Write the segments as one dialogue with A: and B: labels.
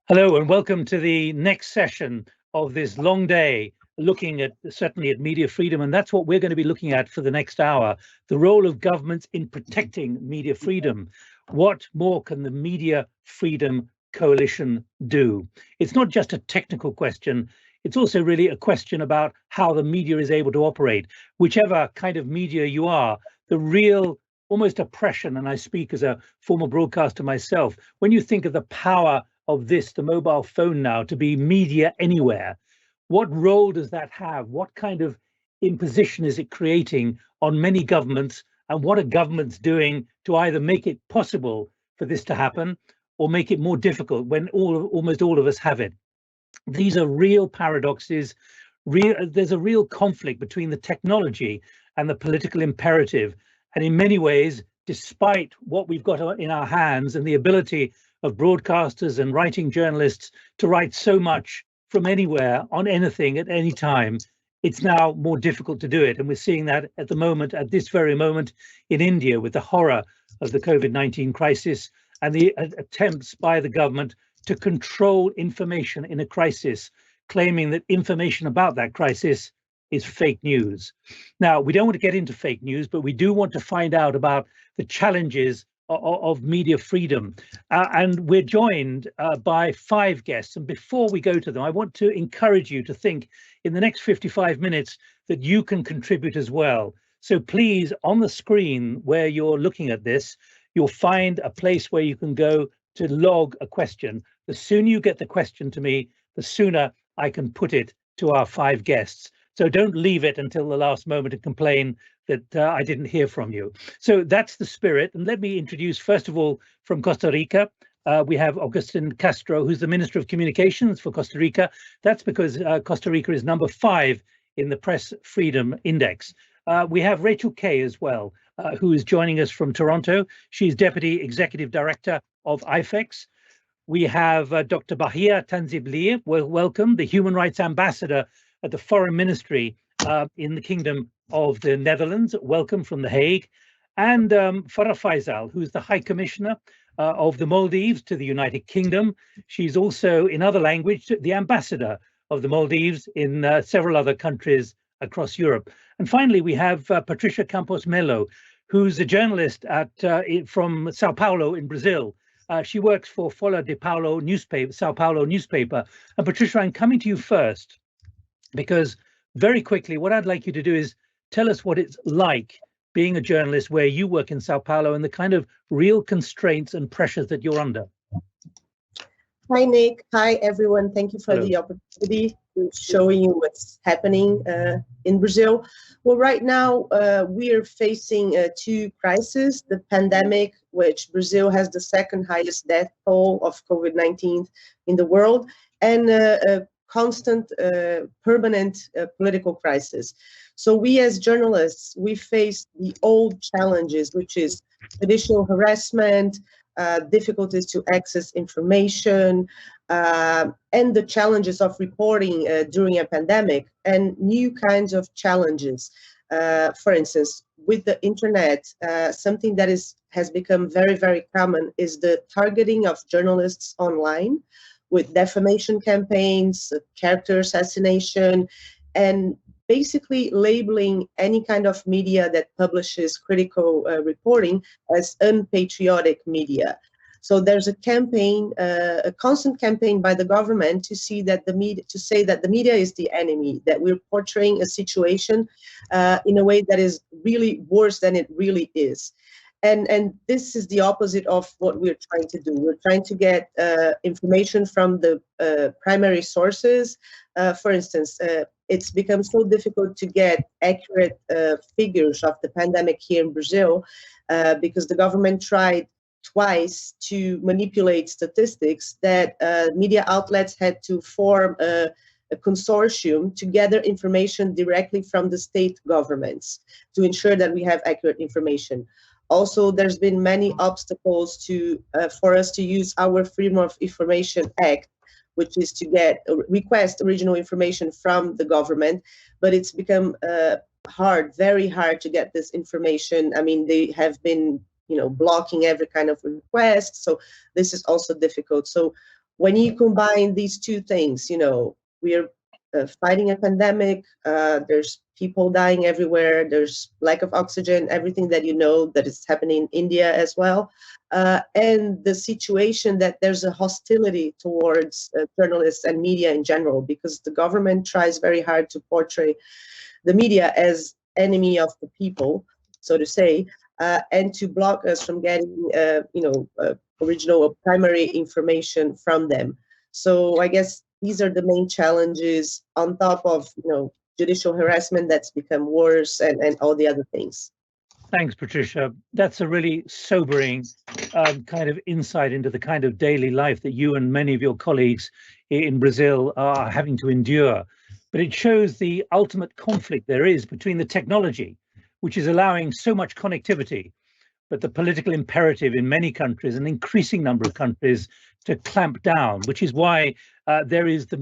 A: Hello and welcome to the next session of this long day, looking at certainly at media freedom, and that's what we're going to be looking at for the next hour, the role of governments in protecting media freedom. What more can the Media Freedom Coalition do? It's not just a technical question, it's also really a question about how the media is able to operate. Whichever kind of media you are, the real almost oppression, and I speak as a former broadcaster myself, when you think of the power of this, the mobile phone now, to be media anywhere. What role does that have? What kind of imposition is it creating on many governments? And what are governments doing to either make it possible for this to happen or make it more difficult when almost all of us have it? These are real paradoxes. There's a real conflict between the technology and the political imperative. And in many ways, despite what we've got in our hands and the ability of broadcasters and writing journalists to write so much from anywhere on anything at any time, it's now more difficult to do it. And we're seeing that at the moment, at this very moment in India, with the horror of the COVID-19 crisis and the attempts by the government to control information in a crisis, claiming that information about that crisis is fake news. Now, we don't want to get into fake news, but we do want to find out about the challenges of media freedom. And we're joined by 5 guests. And before we go to them, I want to encourage you to think in the next 55 minutes that you can contribute as well. So please, on the screen where you're looking at this, you'll find a place where you can go to log a question. The sooner you get the question to me, the sooner I can put it to our 5 guests. So don't leave it until the last moment and complain that I didn't hear from you. So that's the spirit. And let me introduce, first of all, from Costa Rica, we have Agustin Castro, who's the Minister of Communications for Costa Rica. That's because Costa Rica is number 5 in the Press Freedom Index. We have Rachel Kay as well, who is joining us from Toronto. She's Deputy Executive Director of IFEX. We have Dr. Bahia Tanziblir, welcome, the Human Rights Ambassador at the Foreign Ministry in the Kingdom of the Netherlands. Welcome from The Hague. And Farah Faisal, who's the High Commissioner of the Maldives to the United Kingdom. She's also, in other language, the Ambassador of the Maldives in several other countries across Europe. And finally, we have Patricia Campos Melo, who's a journalist from Sao Paulo in Brazil. She works for Folha de Paulo newspaper, Sao Paulo newspaper. And Patricia, I'm coming to you first, because very quickly, what I'd like you to do is tell us what it's like being a journalist where you work in Sao Paulo and the kind of real constraints and pressures that you're under.
B: Hi, Nick. Hi, everyone. Thank you for
A: Hello.
B: the opportunity to showing you what's happening in Brazil. Well, right now, we are facing 2 crises, the pandemic, which Brazil has the 2nd highest death toll of COVID-19 in the world, and a constant, permanent political crisis. So we as journalists, we face the old challenges, which is judicial harassment, difficulties to access information, and the challenges of reporting during a pandemic, and new kinds of challenges. For instance, with the internet, something that has become very, very common is the targeting of journalists online with defamation campaigns, character assassination, and basically labeling any kind of media that publishes critical reporting as unpatriotic media. So there's a campaign, a constant campaign by the government to see that to say that the media is the enemy, that we're portraying a situation in a way that is really worse than it really is. And this is the opposite of what we're trying to do. We're trying to get information from the primary sources. For instance, it's become so difficult to get accurate figures of the pandemic here in Brazil because the government tried twice to manipulate statistics that media outlets had to form a consortium to gather information directly from the state governments to ensure that we have accurate information. Also, there's been many obstacles for us to use our Freedom of Information Act, which is to request original information from the government, but it's become very hard to get this information. I mean, they have been, blocking every kind of request, so this is also difficult. So when you combine these two things, we are fighting a pandemic, there's people dying everywhere, there's lack of oxygen, everything that that is happening in India as well, and the situation that there's a hostility towards journalists and media in general, because the government tries very hard to portray the media as enemy of the people, so to say, and to block us from getting, original or primary information from them. So I guess these are the main challenges, on top of, judicial harassment that's become worse, and all the other things.
A: Thanks, Patricia. That's a really sobering kind of insight into the kind of daily life that you and many of your colleagues in Brazil are having to endure. But it shows the ultimate conflict there is between the technology, which is allowing so much connectivity, but the political imperative in many countries, an increasing number of countries, to clamp down, which is why there is the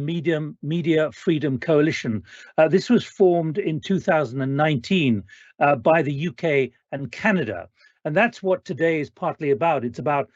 A: Media Freedom Coalition. This was formed in 2019 by the UK and Canada. And that's what today is partly about. It's about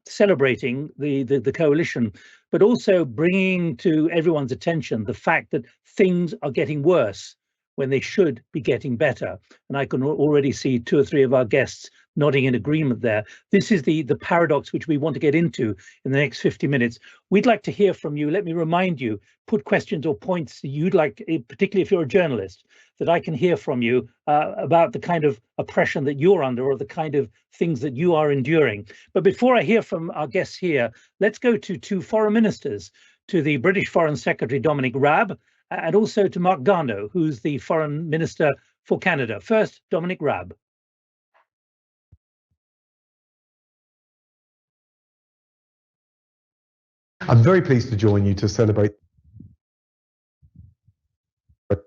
A: celebrating the coalition, but also bringing to everyone's attention the fact that things are getting worse when they should be getting better. And I can already see 2 or 3 of our guests nodding in agreement there. This is the paradox which we want to get into in the next 50 minutes. We'd like to hear from you. Let me remind you, put questions or points that you'd like, particularly if you're a journalist, that I can hear from you about the kind of oppression that you're under, or the kind of things that you are enduring. But before I hear from our guests here, let's go to 2 foreign ministers, to the British Foreign Secretary Dominic Raab, and also to Mark Garneau, who's the Foreign Minister for Canada. First, Dominic Raab.
C: I'm very pleased to join you to celebrate the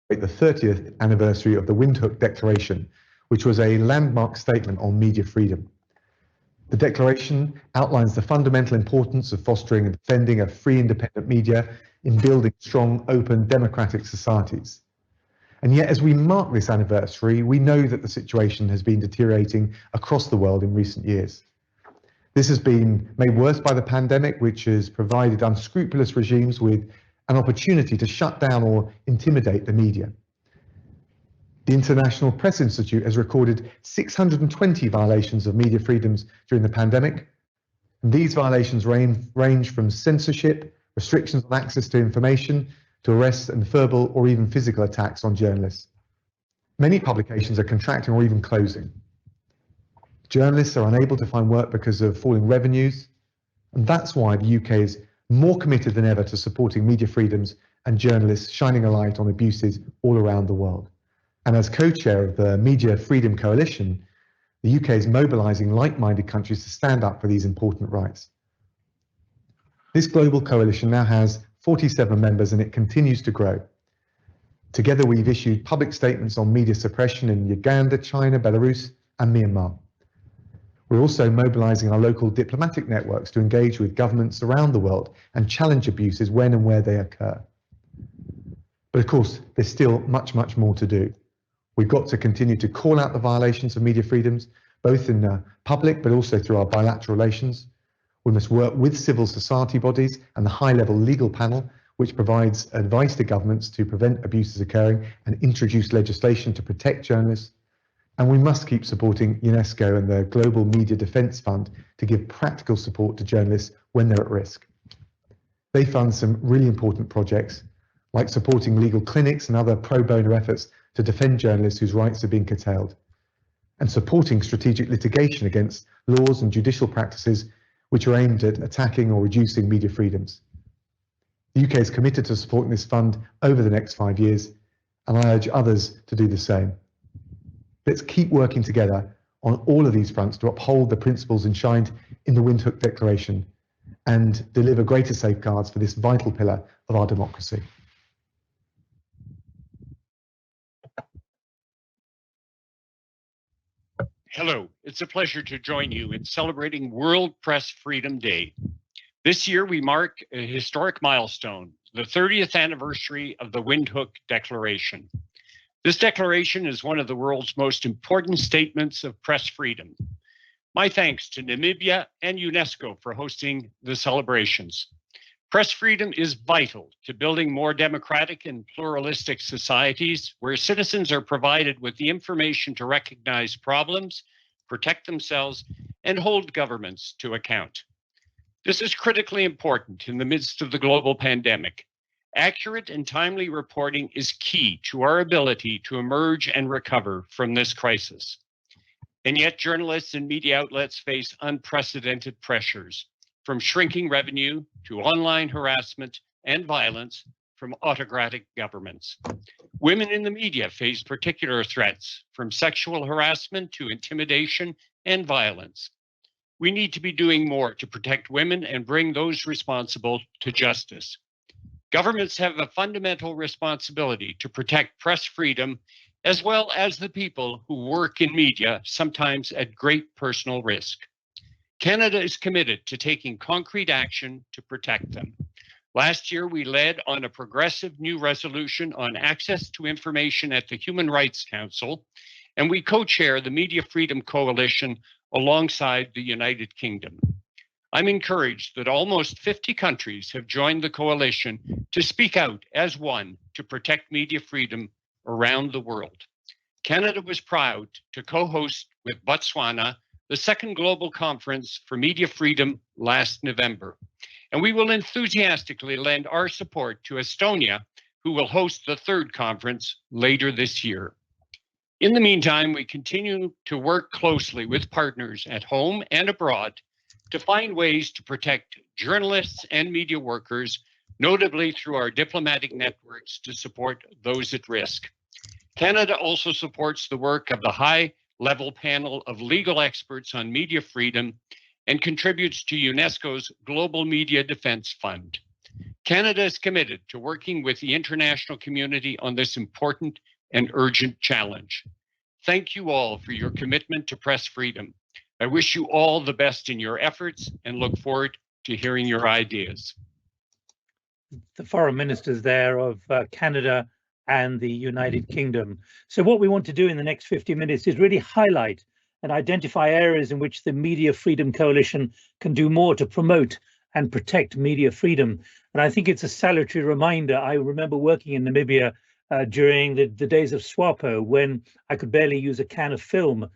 C: 30th anniversary of the Windhoek Declaration, which was a landmark statement on media freedom. The Declaration outlines the fundamental importance of fostering and defending a free, independent media in building strong, open, democratic societies. And yet, as we mark this anniversary, we know that the situation has been deteriorating across the world in recent years. This has been made worse by the pandemic, which has provided unscrupulous regimes with an opportunity to shut down or intimidate the media. The International Press Institute has recorded 620 violations of media freedoms during the pandemic. And these violations range from censorship, restrictions on access to information, to arrests and verbal or even physical attacks on journalists. Many publications are contracting or even closing. Journalists are unable to find work because of falling revenues, and that's why the UK is more committed than ever to supporting media freedoms and journalists shining a light on abuses all around the world. And as co-chair of the Media Freedom Coalition, the UK is mobilising like-minded countries to stand up for these important rights. This global coalition now has 47 members and it continues to grow. Together we've issued public statements on media suppression in Uganda, China, Belarus and Myanmar. We're also mobilising our local diplomatic networks to engage with governments around the world and challenge abuses when and where they occur. But of course, there's still much, much more to do. We've got to continue to call out the violations of media freedoms, both in public but also through our bilateral relations. We must work with civil society bodies and the high-level legal panel, which provides advice to governments to prevent abuses occurring and introduce legislation to protect journalists. And we must keep supporting UNESCO and the Global Media Defence Fund to give practical support to journalists when they're at risk. They fund some really important projects, like supporting legal clinics and other pro bono efforts to defend journalists whose rights have been curtailed, and supporting strategic litigation against laws and judicial practices which are aimed at attacking or reducing media freedoms. The UK is committed to supporting this fund over the next 5 years, and I urge others to do the same. Let's keep working together on all of these fronts to uphold the principles enshrined in the Windhoek Declaration and deliver greater safeguards for this vital pillar of our democracy.
D: Hello, it's a pleasure to join you in celebrating World Press Freedom Day. This year we mark a historic milestone, the 30th anniversary of the Windhoek Declaration. This declaration is one of the world's most important statements of press freedom. My thanks to Namibia and UNESCO for hosting the celebrations. Press freedom is vital to building more democratic and pluralistic societies where citizens are provided with the information to recognize problems, protect themselves, and hold governments to account. This is critically important in the midst of the global pandemic. Accurate and timely reporting is key to our ability to emerge and recover from this crisis. And yet, journalists and media outlets face unprecedented pressures, from shrinking revenue to online harassment and violence from autocratic governments. Women in the media face particular threats, from sexual harassment to intimidation and violence. We need to be doing more to protect women and bring those responsible to justice. Governments have a fundamental responsibility to protect press freedom, as well as the people who work in media, sometimes at great personal risk. Canada is committed to taking concrete action to protect them. Last year, we led on a progressive new resolution on access to information at the Human Rights Council, and we co-chair the Media Freedom Coalition alongside the United Kingdom. I'm encouraged that almost 50 countries have joined the coalition to speak out as one to protect media freedom around the world. Canada was proud to co-host with Botswana the second global conference for media freedom last November. And we will enthusiastically lend our support to Estonia, who will host the third conference later this year. In the meantime, we continue to work closely with partners at home and abroad to find ways to protect journalists and media workers, notably through our diplomatic networks to support those at risk. Canada also supports the work of the high-level panel of legal experts on media freedom and contributes to UNESCO's Global Media Defense Fund. Canada is committed to working with the international community on this important and urgent challenge. Thank you all for your commitment to press freedom. I wish you all the best in your efforts and look forward to hearing your ideas.
A: The foreign ministers there of Canada and the United Kingdom. So what we want to do in the next 50 minutes is really highlight and identify areas in which the Media Freedom Coalition can do more to promote and protect media freedom. And I think it's a salutary reminder. I remember working in Namibia during the days of SWAPO, when I could barely use a can of film.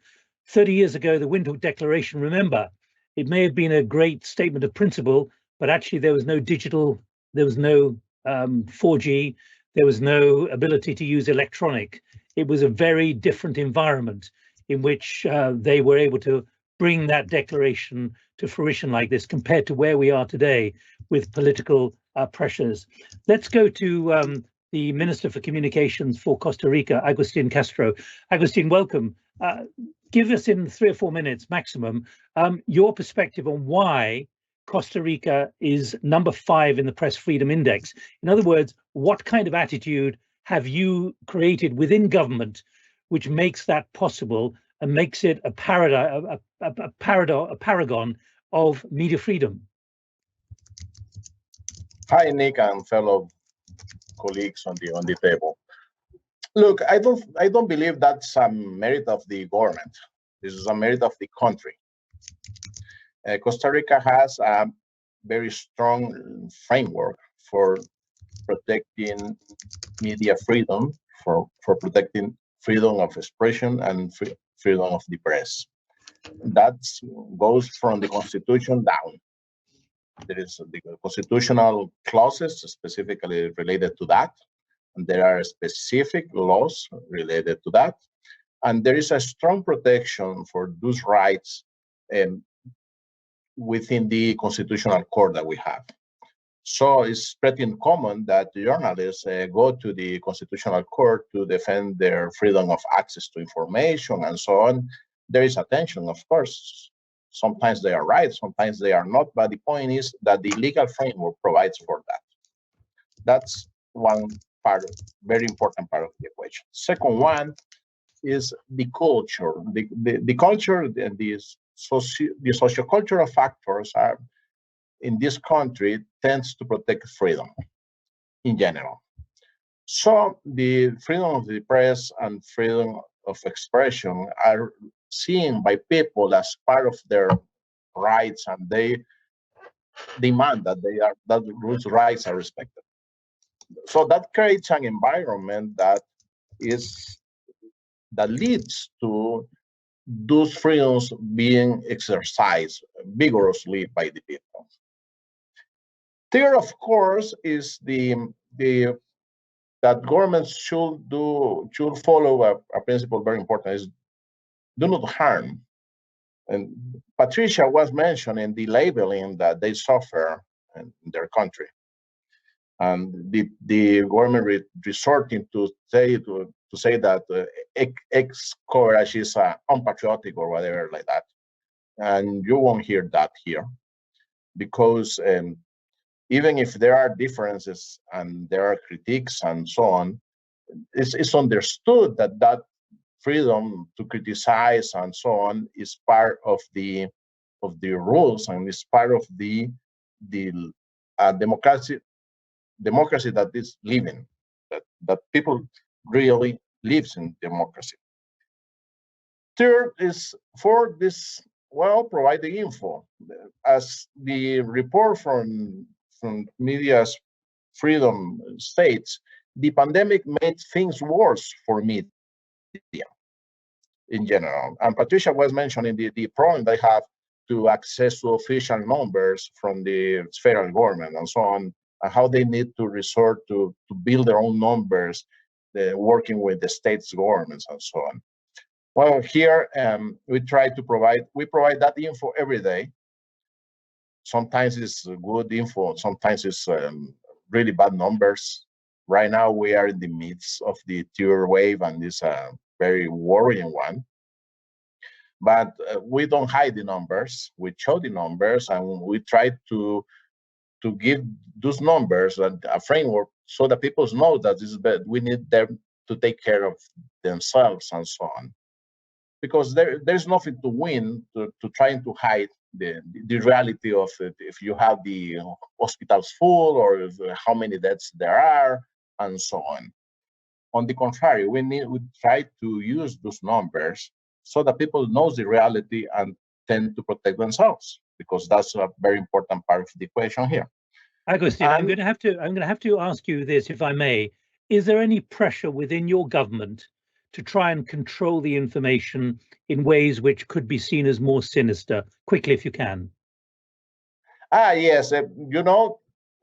A: 30 years ago, the Windhoek Declaration, remember, it may have been a great statement of principle, but actually there was no digital, there was no 4G, there was no ability to use electronic. It was a very different environment in which they were able to bring that declaration to fruition like this, compared to where we are today with political pressures. Let's go to the Minister for Communications for Costa Rica, Agustin Castro. Agustin, welcome. Give us in 3 or 4 minutes maximum your perspective on why Costa Rica is number 5 in the Press Freedom Index. In other words, what kind of attitude have you created within government which makes that possible and makes it a paragon of media freedom?
E: Hi, Nick, and fellow colleagues on the table. Look, I don't believe that's a merit of the government. This is a merit of the country. Costa Rica has a very strong framework for protecting media freedom, for protecting freedom of expression and freedom of the press. That goes from the Constitution down. There is the constitutional clauses specifically related to that, and there are specific laws related to that, and there is a strong protection for those rights within the constitutional court that we have. So it's pretty common that journalists go to the constitutional court to defend their freedom of access to information and so on. There is a tension, of course. Sometimes they are right, sometimes they are not, but the point is that the legal framework provides for that. That's one part, very important part of the equation. Second one is the culture. The culture and the sociocultural factors are in this country tends to protect freedom in general. So the freedom of the press and freedom of expression are seen by people as part of their rights, and they demand that those rights are respected. So that creates an environment that leads to those freedoms being exercised vigorously by the people. Third, of course, is that governments should follow a principle very important, is do not harm. And Patricia was mentioning the labeling that they suffer in their country, and the government resorting to say that ex-courage is unpatriotic or whatever like that. And you won't hear that here, because even if there are differences and there are critiques and so on, it's understood that freedom to criticize and so on is part of the rules, and is part of the democracy that is living, that people really lives in democracy. Third is for this, provide the info. As the report from Media's Freedom states, the pandemic made things worse for media in general. And Patricia was mentioning the problem they have to access to official numbers from the federal government and so on, and how they need to resort to build their own numbers, working with the state's governments and so on. Well, here we provide that info every day. Sometimes it's good info, sometimes it's really bad numbers. Right now we are in the midst of the third wave, and it's a very worrying one. But we don't hide the numbers. We show the numbers, and we try to give those numbers a framework so that people know that this is bad. We need them to take care of themselves and so on. Because there's nothing to win to trying to hide the reality of it, if you have the hospitals full or how many deaths there are and so on. On the contrary, we try to use those numbers so that people know the reality and tend to protect themselves, because that's a very important part of the equation here.
A: Agustin, I'm going to have to ask you this, if I may. Is there any pressure within your government to try and control the information in ways which could be seen as more sinister? Quickly, if you can.
E: Yes,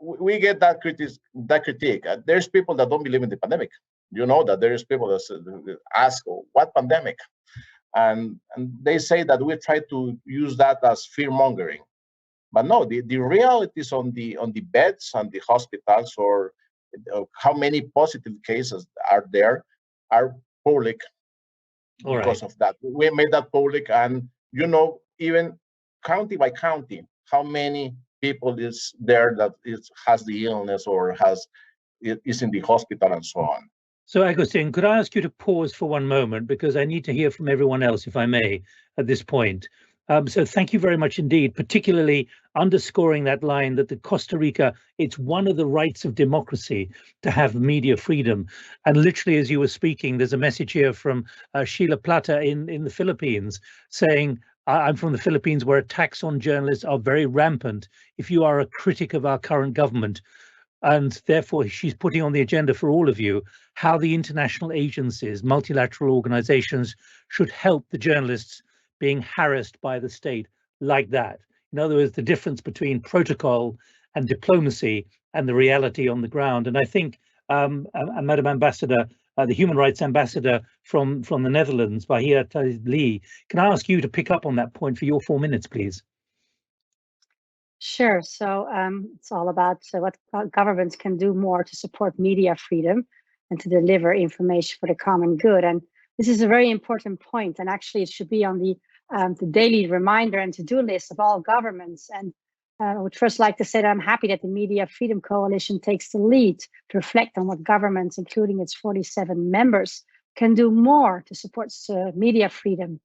E: we get that critique. There's people that don't believe in the pandemic. You know that there is people that ask, what pandemic? And they say that we try to use that as fear mongering. But no, the realities on the beds and the hospitals, or how many positive cases are there, are public.
A: All
E: because
A: right.
E: of that. We made that public, and even county by county, how many people is there that has the illness or is in the hospital and so on.
A: So Agustin, could I ask you to pause for one moment, because I need to hear from everyone else, if I may, at this point. So thank you very much indeed, particularly underscoring that line that the Costa Rica, it's one of the rights of democracy to have media freedom. And literally, as you were speaking, there's a message here from Sheila Plata in the Philippines saying, I'm from the Philippines, where attacks on journalists are very rampant. If you are a critic of our current government, and therefore she's putting on the agenda for all of you how the international agencies, multilateral organizations should help the journalists being harassed by the state like that. In other words, the difference between protocol and diplomacy and the reality on the ground. And I think, Madam Ambassador, the Human Rights Ambassador from the Netherlands, Bahia Lee, can I ask you to pick up on that point for your 4 minutes, please?
F: Sure. So it's all about what governments can do more to support media freedom and to deliver information for the common good. And this is a very important point, and actually it should be on the daily reminder and to-do list of all governments. And I would first like to say that I'm happy that the Media Freedom Coalition takes the lead to reflect on what governments, including its 47 members, can do more to support media freedom.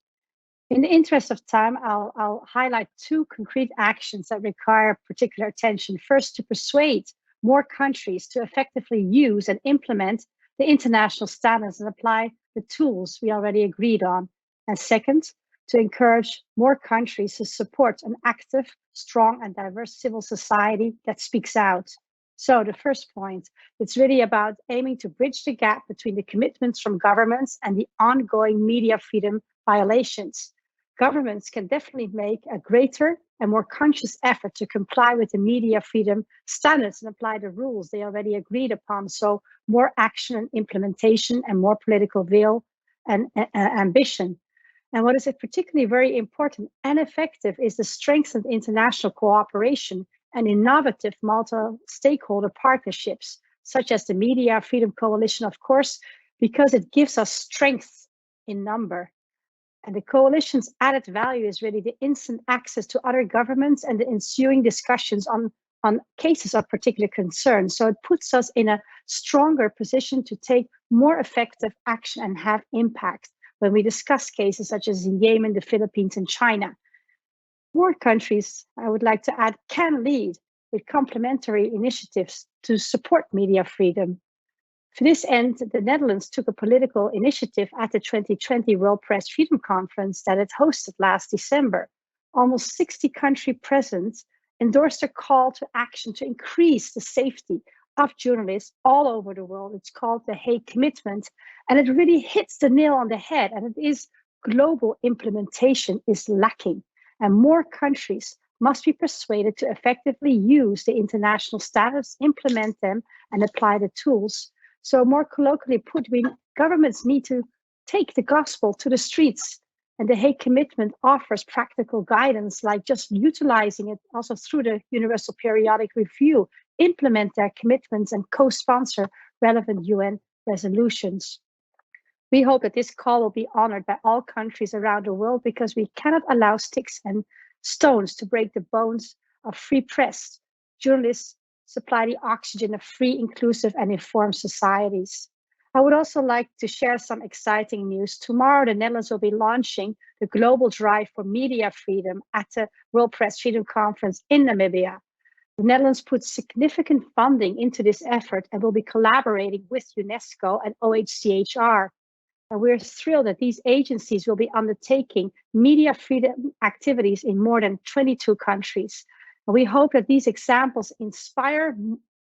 F: In the interest of time, I'll highlight 2 concrete actions that require particular attention. First, to persuade more countries to effectively use and implement the international standards and apply the tools we already agreed on. And second, to encourage more countries to support an active, strong, and diverse civil society that speaks out. So the first point, it's really about aiming to bridge the gap between the commitments from governments and the ongoing media freedom violations. Governments can definitely make a greater and more conscious effort to comply with the media freedom standards and apply the rules they already agreed upon. So more action and implementation and more political will and ambition. And what is particularly very important and effective is the strengthened international cooperation and innovative multi-stakeholder partnerships, such as the Media Freedom Coalition, of course, because it gives us strength in number. And the coalition's added value is really the instant access to other governments and the ensuing discussions on cases of particular concern. So it puts us in a stronger position to take more effective action and have impact when we discuss cases such as in Yemen, the Philippines, and China. More countries, I would like to add, can lead with complementary initiatives to support media freedom. To this end, the Netherlands took a political initiative at the 2020 World Press Freedom Conference that it hosted last December. Almost 60 countries present endorsed a call to action to increase the safety of journalists all over the world. It's called the Hague Commitment, and it really hits the nail on the head, and it is global implementation is lacking, and more countries must be persuaded to effectively use the international standards, implement them, and apply the tools. So more colloquially put, governments need to take the gospel to the streets. And the Hague Commitment offers practical guidance, like just utilizing it also through the Universal Periodic Review, implement their commitments and co-sponsor relevant UN resolutions. We hope that this call will be honored by all countries around the world, because we cannot allow sticks and stones to break the bones of free press. Journalists supply the oxygen of free, inclusive, and informed societies. I would also like to share some exciting news. Tomorrow, the Netherlands will be launching the Global Drive for Media Freedom at the World Press Freedom Conference in Namibia. The Netherlands put significant funding into this effort and will be collaborating with UNESCO and OHCHR. And we're thrilled that these agencies will be undertaking media freedom activities in more than 22 countries. And we hope that these examples inspire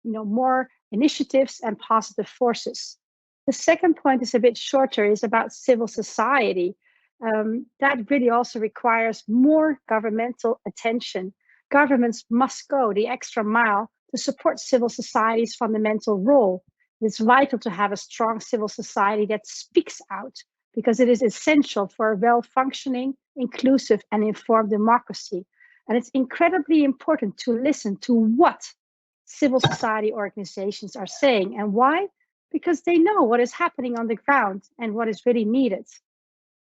F: more initiatives and positive forces. The second point is a bit shorter, is about civil society. That really also requires more governmental attention. Governments must go the extra mile to support civil society's fundamental role. It's vital to have a strong civil society that speaks out, because it is essential for a well-functioning, inclusive, and informed democracy. And it's incredibly important to listen to what civil society organizations are saying. And why? Because they know what is happening on the ground and what is really needed.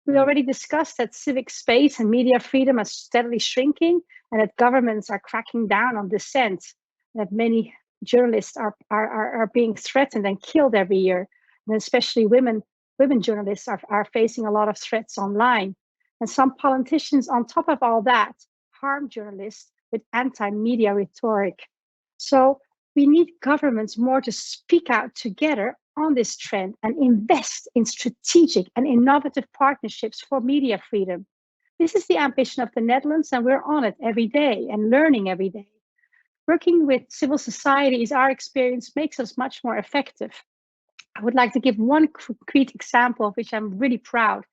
F: We already discussed that civic space and media freedom are steadily shrinking, and that governments are cracking down on dissent, that many journalists are being threatened and killed every year. And especially women journalists are facing a lot of threats online. And some politicians, on top of all that, harm journalists with anti-media rhetoric. So we need governments more to speak out together on this trend and invest in strategic and innovative partnerships for media freedom. This is the ambition of the Netherlands, and we're on it every day and learning every day. Working with civil society, is our experience, makes us much more effective. I would like to give one concrete example of which I'm really proud.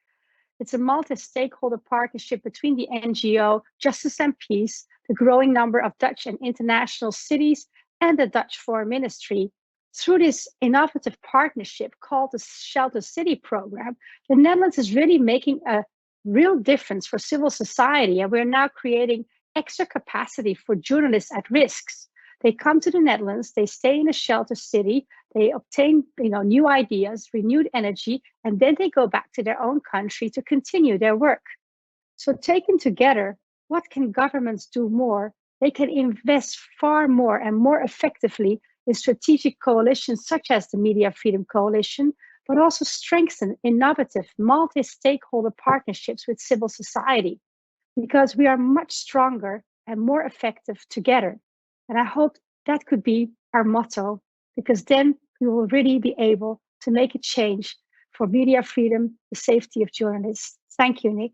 F: It's a multi-stakeholder partnership between the NGO Justice and Peace, the growing number of Dutch and international cities, and the Dutch Foreign Ministry. Through this innovative partnership called the Shelter City Program, the Netherlands is really making a real difference for civil society, and we're now creating extra capacity for journalists at risks. They come to the Netherlands, they stay in a shelter city, they obtain new ideas, renewed energy, and then they go back to their own country to continue their work. So taken together, what can governments do more? They can invest far more and more effectively in strategic coalitions such as the Media Freedom Coalition, but also strengthen innovative multi-stakeholder partnerships with civil society, because we are much stronger and more effective together. And I hope that could be our motto, because then we will really be able to make a change for media freedom, the safety of journalists. Thank you, Nick.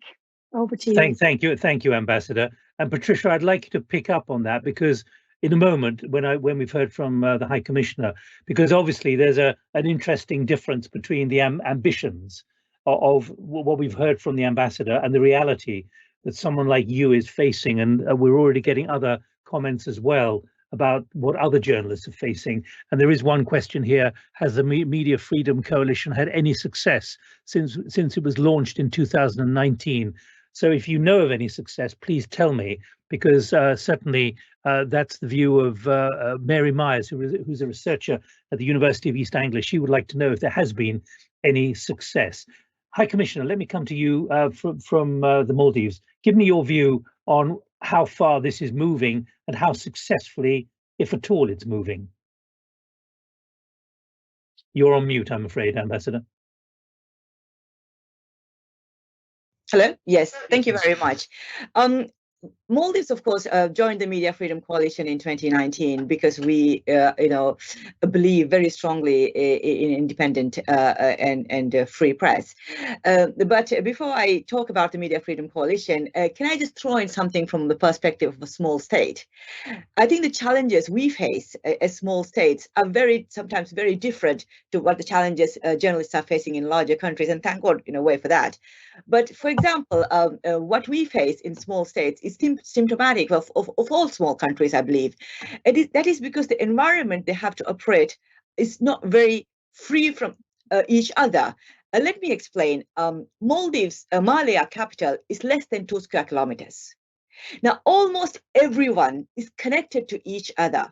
F: Over to you.
A: Thank you, Ambassador. And Patricia, I'd like you to pick up on that, because in a moment, when we've heard from the High Commissioner, because obviously there's an interesting difference between the ambitions of what we've heard from the Ambassador and the reality that someone like you is facing, and we're already getting other comments as well about what other journalists are facing. And there is one question here: has the Media Freedom Coalition had any success since it was launched in 2019? So if you know of any success, please tell me, because certainly that's the view of Mary Myers, who's a researcher at the University of East Anglia. She would like to know if there has been any success. High Commissioner, let me come to you from the Maldives. Give me your view on how far this is moving and how successfully, if at all, it's moving. You're on mute, I'm afraid, Ambassador.
G: Hello. Yes, thank you very much. Maldives, of course, joined the Media Freedom Coalition in 2019 because we, believe very strongly in independent and free press. But before I talk about the Media Freedom Coalition, can I just throw in something from the perspective of a small state? I think the challenges we face as small states are sometimes very different to what the challenges journalists are facing in larger countries, and thank God in a way for that. But for example, what we face in small states is symptomatic of all small countries, I believe. That is because the environment they have to operate is not very free from each other. Let me explain. Maldives, Malaya capital, is less than 2 square kilometers. Now, almost everyone is connected to each other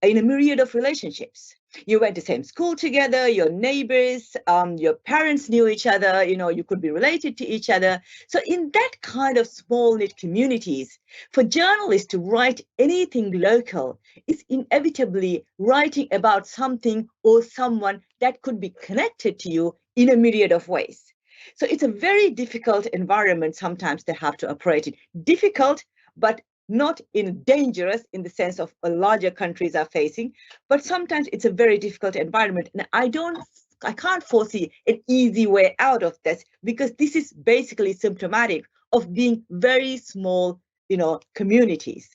G: in a myriad of relationships. You went to the same school together, your neighbors, your parents knew each other, you could be related to each other. So in that kind of small knit communities, for journalists to write anything local is inevitably writing about something or someone that could be connected to you in a myriad of ways. So it's a very difficult environment sometimes they have to operate in. Difficult, but not in dangerous in the sense of larger countries are facing, but sometimes it's a very difficult environment. And I can't foresee an easy way out of this, because this is basically symptomatic of being very small, communities.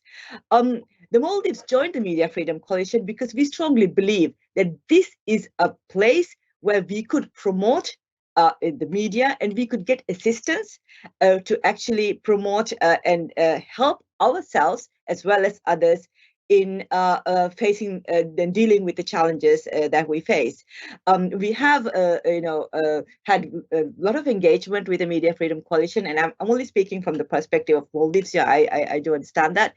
G: The Maldives joined the Media Freedom Coalition because we strongly believe that this is a place where we could promote the media, and we could get assistance to actually promote and help ourselves as well as others in facing and dealing with the challenges that we face. We have, had a lot of engagement with the Media Freedom Coalition, and I'm only speaking from the perspective of Maldives. Yeah, I do understand that,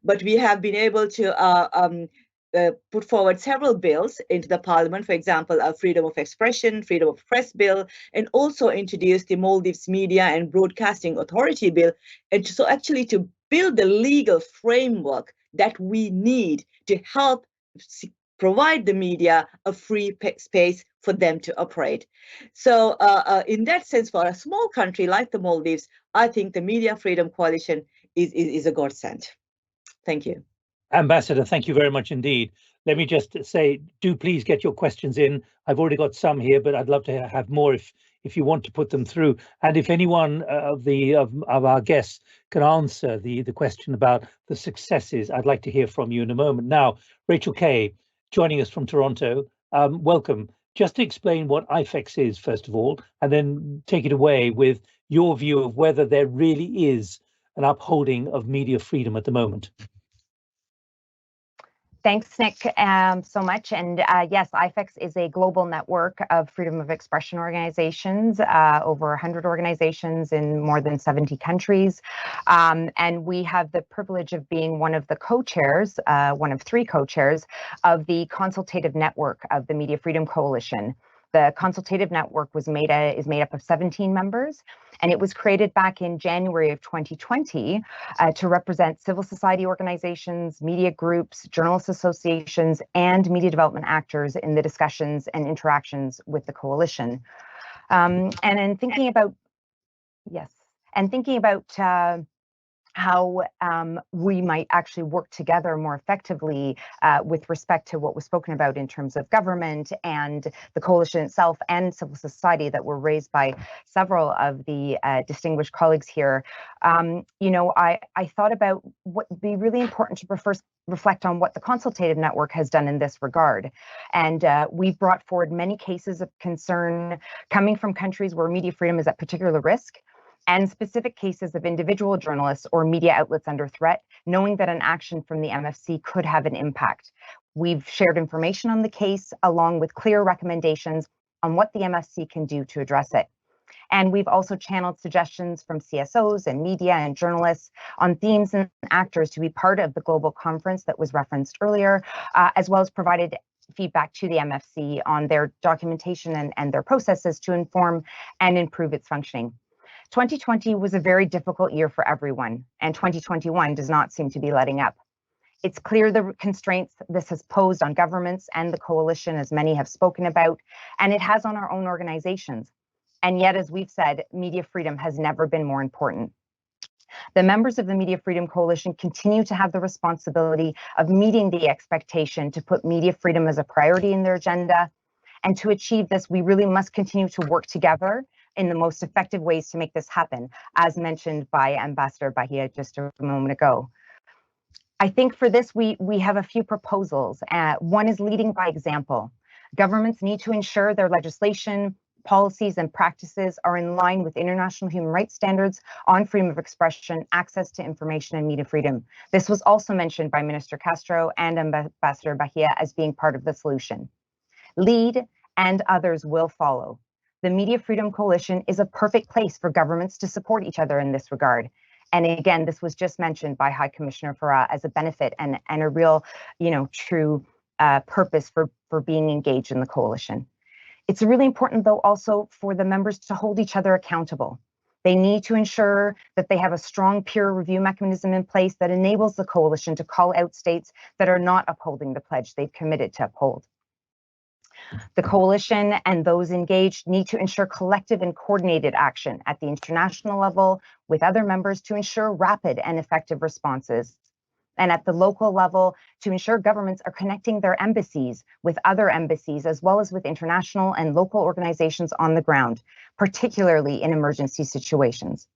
G: but we have been able to put forward several bills into the parliament, for example, a freedom of expression, freedom of press bill, and also introduced the Maldives Media and Broadcasting Authority bill. And so actually to build the legal framework that we need to help provide the media a free space for them to operate. So in that sense, for a small country like the Maldives, I think the Media Freedom Coalition is a godsend. Thank you.
A: Ambassador, thank you very much indeed. Let me just say, do please get your questions in. I've already got some here, but I'd love to have more if you want to put them through. And if anyone of our guests can answer the question about the successes, I'd like to hear from you in a moment. Now, Rachel Kay, joining us from Toronto, welcome. Just to explain what IFEX is, first of all, and then take it away with your view of whether there really is an upholding of media freedom at the moment.
H: Thanks, Nick, so much. And yes, IFEX is a global network of freedom of expression organizations, over 100 organizations in more than 70 countries. And we have the privilege of being one of the co-chairs, one of 3 co-chairs of the consultative network of the Media Freedom Coalition. The consultative network is made up of 17 members, and it was created back in January of 2020 to represent civil society organizations, media groups, journalists associations, and media development actors in the discussions and interactions with the coalition. And in thinking about, how we might actually work together more effectively with respect to what was spoken about in terms of government and the coalition itself and civil society that were raised by several of the distinguished colleagues here. I thought about what would be really important to first reflect on what the consultative network has done in this regard. And we've brought forward many cases of concern coming from countries where media freedom is at particular risk, and specific cases of individual journalists or media outlets under threat, knowing that an action from the MFC could have an impact. We've shared information on the case, along with clear recommendations on what the MFC can do to address it. And we've also channeled suggestions from CSOs and media and journalists on themes and actors to be part of the global conference that was referenced earlier, as well as provided feedback to the MFC on their documentation and their processes to inform and improve its functioning. 2020 was a very difficult year for everyone, and 2021 does not seem to be letting up. It's clear the constraints this has posed on governments and the coalition, as many have spoken about, and it has on our own organizations. And yet, as we've said, media freedom has never been more important. The members of the Media Freedom Coalition continue to have the responsibility of meeting the expectation to put media freedom as a priority in their agenda. And to achieve this, we really must continue to work together in the most effective ways to make this happen, as mentioned by Ambassador Bahia just a moment ago. I think for this, we have a few proposals. One is leading by example. Governments need to ensure their legislation, policies, and practices are in line with international human rights standards on freedom of expression, access to information, and media freedom. This was also mentioned by Minister Castro and Ambassador Bahia as being part of the solution. Lead, and others will follow. The Media Freedom Coalition is a perfect place for governments to support each other in this regard. And again, this was just mentioned by High Commissioner Farah as a benefit and a real, true purpose for being engaged in the coalition. It's really important, though, also for the members to hold each other accountable. They need to ensure that they have a strong peer review mechanism in place that enables the coalition to call out states that are not upholding the pledge they've committed to uphold. The coalition and those engaged need to ensure collective and coordinated action at the international level with other members to ensure rapid and effective responses. And at the local level, to ensure governments are connecting their embassies with other embassies, as well as with international and local organizations on the ground, particularly in emergency situations.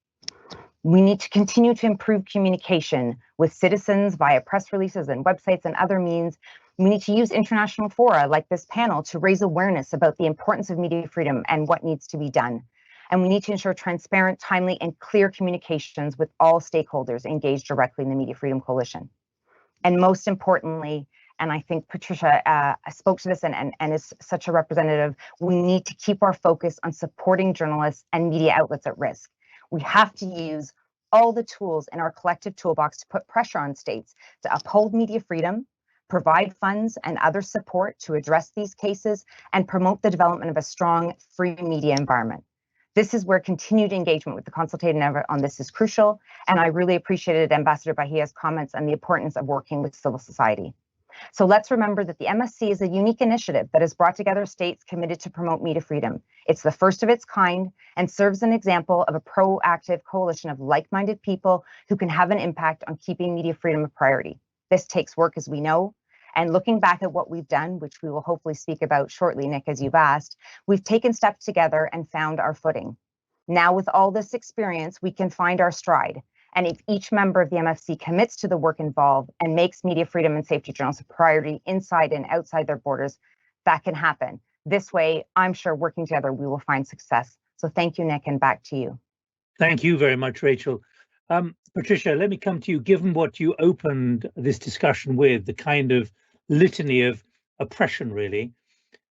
H: We need to continue to improve communication with citizens via press releases and websites and other means. We need to use international fora like this panel to raise awareness about the importance of media freedom and what needs to be done. And we need to ensure transparent, timely, and clear communications with all stakeholders engaged directly in the Media Freedom Coalition. And most importantly, and I think Patricia spoke to this and is such a representative, we need to keep our focus on supporting journalists and media outlets at risk. We have to use all the tools in our collective toolbox to put pressure on states to uphold media freedom, provide funds and other support to address these cases, and promote the development of a strong, free media environment. This is where continued engagement with the consultative network on this is crucial, and I really appreciated Ambassador Bahia's comments on the importance of working with civil society. So let's remember that the MSC is a unique initiative that has brought together states committed to promote media freedom. It's the first of its kind and serves an example of a proactive coalition of like-minded people who can have an impact on keeping media freedom a priority. This takes work, as we know, and looking back at what we've done, which we will hopefully speak about shortly, Nick, as you've asked, we've taken steps together and found our footing. Now, with all this experience, we can find our stride. And if each member of the MFC commits to the work involved and makes media freedom and safety journalists a priority inside and outside their borders, that can happen. This way, I'm sure working together, we will find success. So thank you, Nick, and back to you.
A: Thank you very much, Rachel. Patricia, let me come to you. Given what you opened this discussion with, the kind of litany of oppression, really,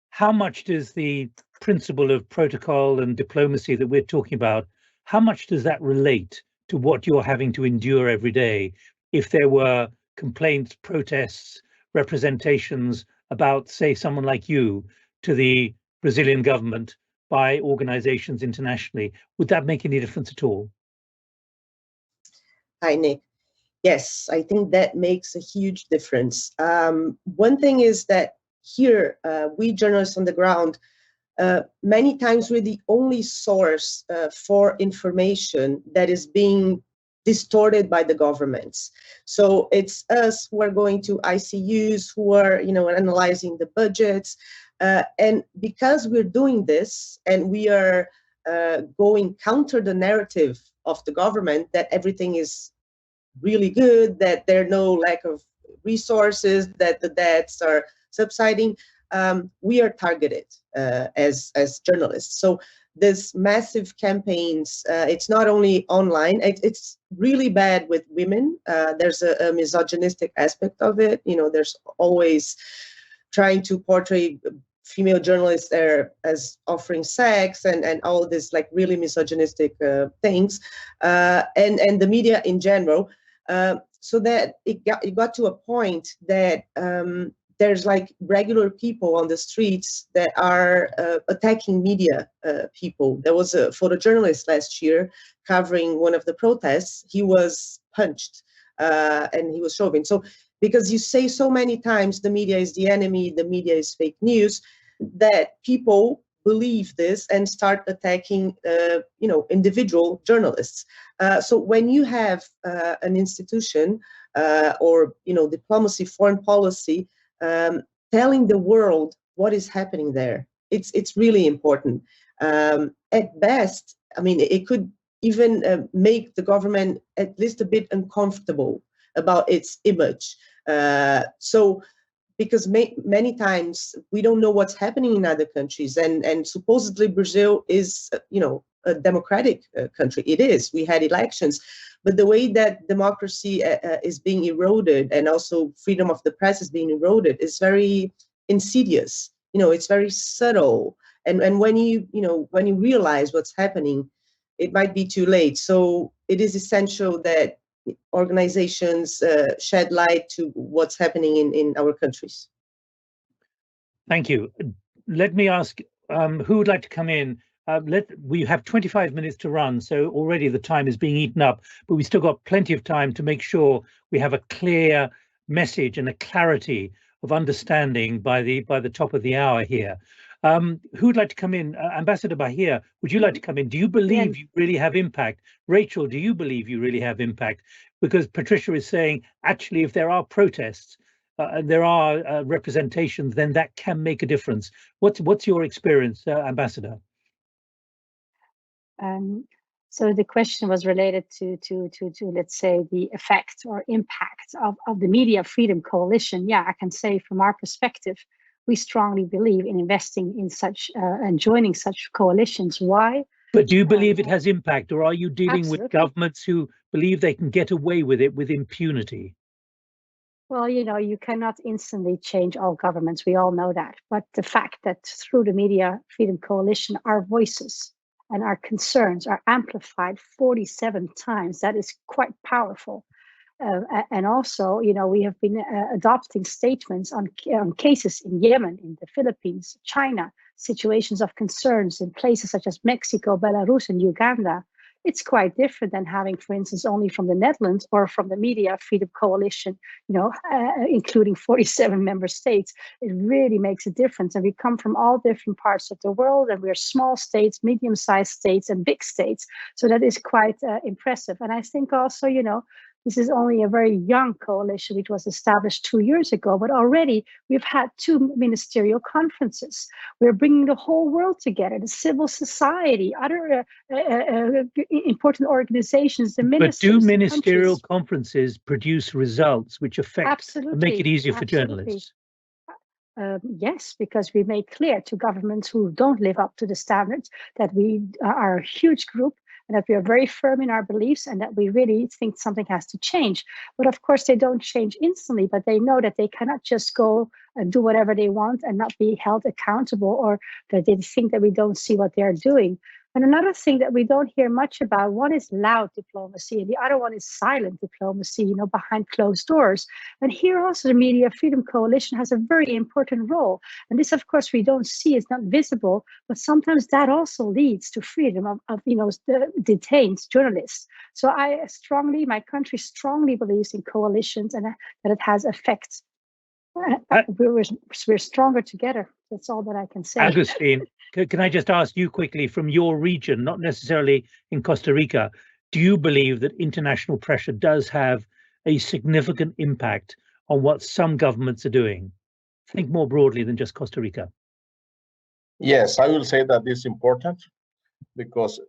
A: how much does the principle of protocol and diplomacy that we're talking about, how much does that relate to what you're having to endure every day? If there were complaints, protests, representations about, say, someone like you to the Brazilian government by organizations internationally, would that make any difference at all?
B: Hi, Nick. Yes, I think that makes a huge difference. One thing is that here, we journalists on the ground, many times we're the only source for information that is being distorted by the governments. So it's us who are going to ICUs, who are, analyzing the budgets. And because we're doing this and we are going counter the narrative of the government that everything is really good, that there are no lack of resources, that the debts are subsiding, we are targeted as journalists. So this massive campaigns, it's not only online, it's really bad with women. There's a misogynistic aspect of it. There's always trying to portray female journalists there as offering sex and all this like really misogynistic things, and the media in general. So that it got to a point that there's like regular people on the streets that are attacking media people. There was a photojournalist last year covering one of the protests. He was punched and he was shoving. So because you say so many times the media is the enemy, the media is fake news, that people believe this and start attacking individual journalists. So when you have an institution or diplomacy, foreign policy, telling the world what is happening there, it's really important. At best, I mean, it could even make the government at least a bit uncomfortable about its image. Because many times we don't know what's happening in other countries, and supposedly Brazil is, a democratic country. It is. We had elections, but the way that democracy is being eroded, and also freedom of the press is being eroded, is very insidious. It's very subtle, and when you realize what's happening, it might be too late. So it is essential that organizations shed light to what's happening in our countries.
A: Thank you. Let me ask who would like to come in. We have 25 minutes to run, so already the time is being eaten up, but we still got plenty of time to make sure we have a clear message and a clarity of understanding by the top of the hour here. Who'd like to come in? Ambassador Bahia, would you like to come in? Do you believe you really have impact? Rachel, do you believe you really have impact? Because Patricia is saying, actually, if there are protests, there are representations, then that can make a difference. What's your experience, Ambassador?
F: So the question was related to let's say the effect or impact of the Media Freedom Coalition. Yeah, I can say from our perspective, we strongly believe in investing in such and joining such coalitions. Why?
A: But do you believe it has impact, or are you dealing
F: Absolutely.
A: with governments who believe they can get away with it with impunity?
F: Well, you cannot instantly change all governments. We all know that. But the fact that through the Media Freedom Coalition, our voices and our concerns are amplified 47 times, that is quite powerful. And also, we have been adopting statements on cases in Yemen, in the Philippines, China, situations of concerns in places such as Mexico, Belarus, and Uganda. It's quite different than having, for instance, only from the Netherlands or from the Media Freedom Coalition, including 47 member states. It really makes a difference. And we come from all different parts of the world, and we're small states, medium-sized states, and big states. So that is quite impressive. And I think also, this is only a very young coalition, which was established 2 years ago, but already we've had 2 ministerial conferences. We're bringing the whole world together, the civil society, other important organizations, the ministers.
A: But do ministerial conferences produce results which affect
F: Absolutely.
A: and make it easier for
F: Absolutely.
A: journalists?
F: Yes, because we make clear to governments who don't live up to the standards that we are a huge group, and that we are very firm in our beliefs, and that we really think something has to change. But of course, they don't change instantly, but they know that they cannot just go and do whatever they want and not be held accountable, or that they think that we don't see what they're doing. And another thing that we don't hear much about, one is loud diplomacy, and the other one is silent diplomacy, behind closed doors. And here also the Media Freedom Coalition has a very important role. And this, of course, we don't see, it's not visible, but sometimes that also leads to freedom of the detained journalists. So my country strongly believes in coalitions and that it has effects. We're stronger together. That's all that I can say.
A: Agustin, can I just ask you quickly, from your region, not necessarily in Costa Rica, do you believe that international pressure does have a significant impact on what some governments are doing? Think more broadly than just Costa Rica.
E: Yes, I will say that it's important because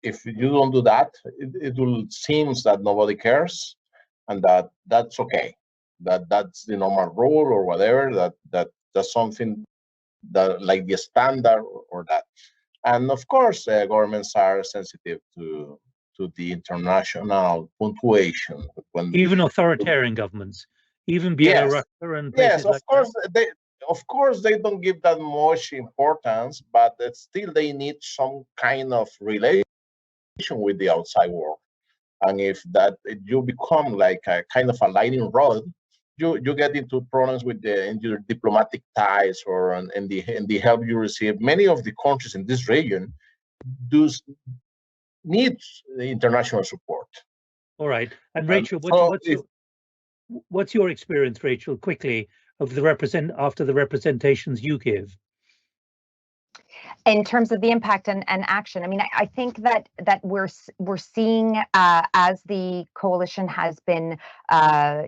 E: if you don't do that, it will seem that nobody cares, and that's okay. That's the normal rule or whatever. That's something that like the standard or that. And of course, governments are sensitive to the international punctuation.
A: Even authoritarian governments, even Belarus and places like that.
E: Of course, they don't give that much importance, but still they need some kind of relation with the outside world. And if you become like a kind of a lightning rod, you get into problems with in your diplomatic ties or in the help you receive. Many of the countries in this region do need international support.
A: All right. And Rachel, what's your experience, Rachel, quickly, of after the representations you give?
H: In terms of the impact and action, I mean, I think that we're seeing as the coalition has been,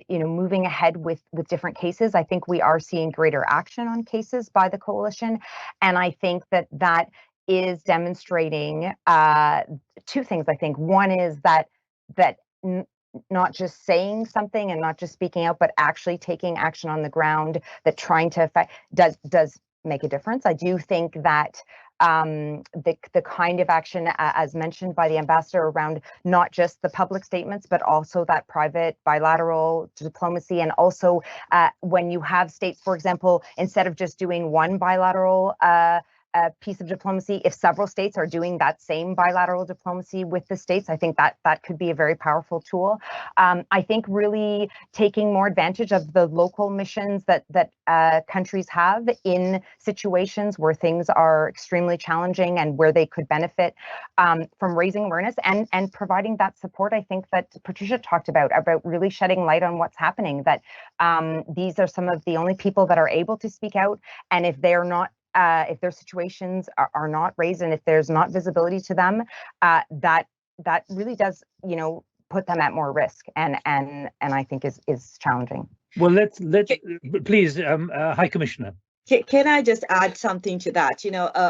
H: moving ahead with different cases. I think we are seeing greater action on cases by the coalition, and I think that is demonstrating two things. I think one is that not just saying something and not just speaking out, but actually taking action on the ground, that trying to affect does make a difference. I do think that the kind of action, as mentioned by the ambassador, around not just the public statements, but also that private bilateral diplomacy, and also when you have states, for example, instead of just doing one bilateral piece of diplomacy, if several states are doing that same bilateral diplomacy with the states, I think that could be a very powerful tool. I think really taking more advantage of the local missions that countries have in situations where things are extremely challenging and where they could benefit from raising awareness and providing that support. I think that Patricia talked about really shedding light on what's happening, that these are some of the only people that are able to speak out, and if they're not if their situations are not raised and if there's not visibility to them, that really does, put them at more risk, and I think is challenging.
A: Well, let's please, High Commissioner.
G: Can I just add something to that?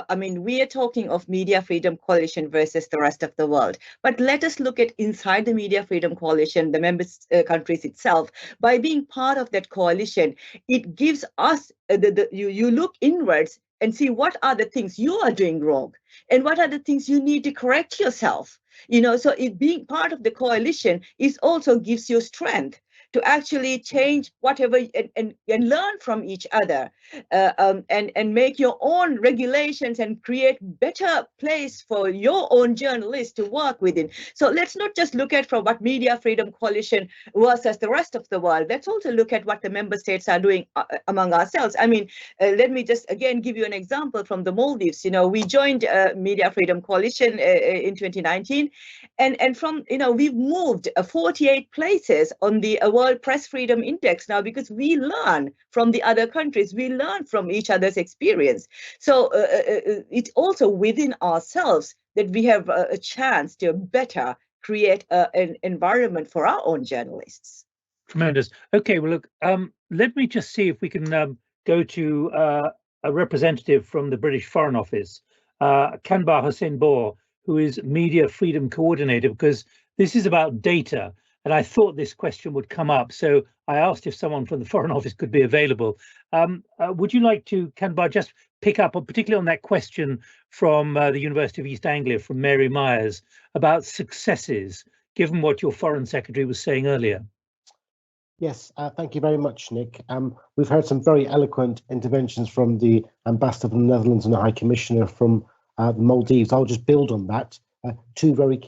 G: I mean, we are talking of Media Freedom Coalition versus the rest of the world, but let us look at inside the Media Freedom Coalition, the member countries itself. By being part of that coalition, it gives us you look inwards and see what are the things you are doing wrong and what are the things you need to correct yourself. So it being part of the coalition also gives you strength to actually change whatever and learn from each other and make your own regulations and create better place for your own journalists to work within. So let's not just look at from what Media Freedom Coalition versus the rest of the world. Let's also look at what the member states are doing among ourselves. I mean, let me just again give you an example from the Maldives. We joined Media Freedom Coalition in 2019, and from we've moved 48 places on the World Press Freedom Index now, because we learn from the other countries, we learn from each other's experience. So it's also within ourselves that we have a chance to better create an environment for our own journalists.
A: Tremendous. Okay, well, look, let me just see if we can go to a representative from the British Foreign Office, Kanbar Hossain Bohr, who is Media Freedom Coordinator, because this is about data. And I thought this question would come up, so I asked if someone from the Foreign Office could be available. Would you like to, Kanbar, just pick up, particularly on that question from the University of East Anglia, from Mary Myers, about successes, given what your Foreign Secretary was saying earlier?
I: Yes, thank you very much, Nick. We've heard some very eloquent interventions from the Ambassador from the Netherlands and the High Commissioner from the Maldives. I'll just build on that. Two very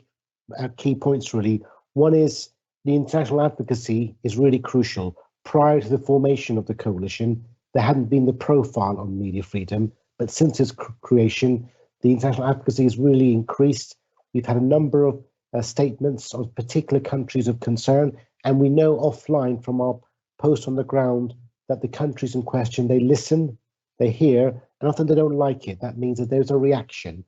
I: key points, really. One is the international advocacy is really crucial. Prior to the formation of the coalition, there hadn't been the profile on media freedom, but since its creation, the international advocacy has really increased. We've had a number of statements of particular countries of concern, and we know offline from our posts on the ground that the countries in question, they listen, they hear, and often they don't like it. That means that there's a reaction.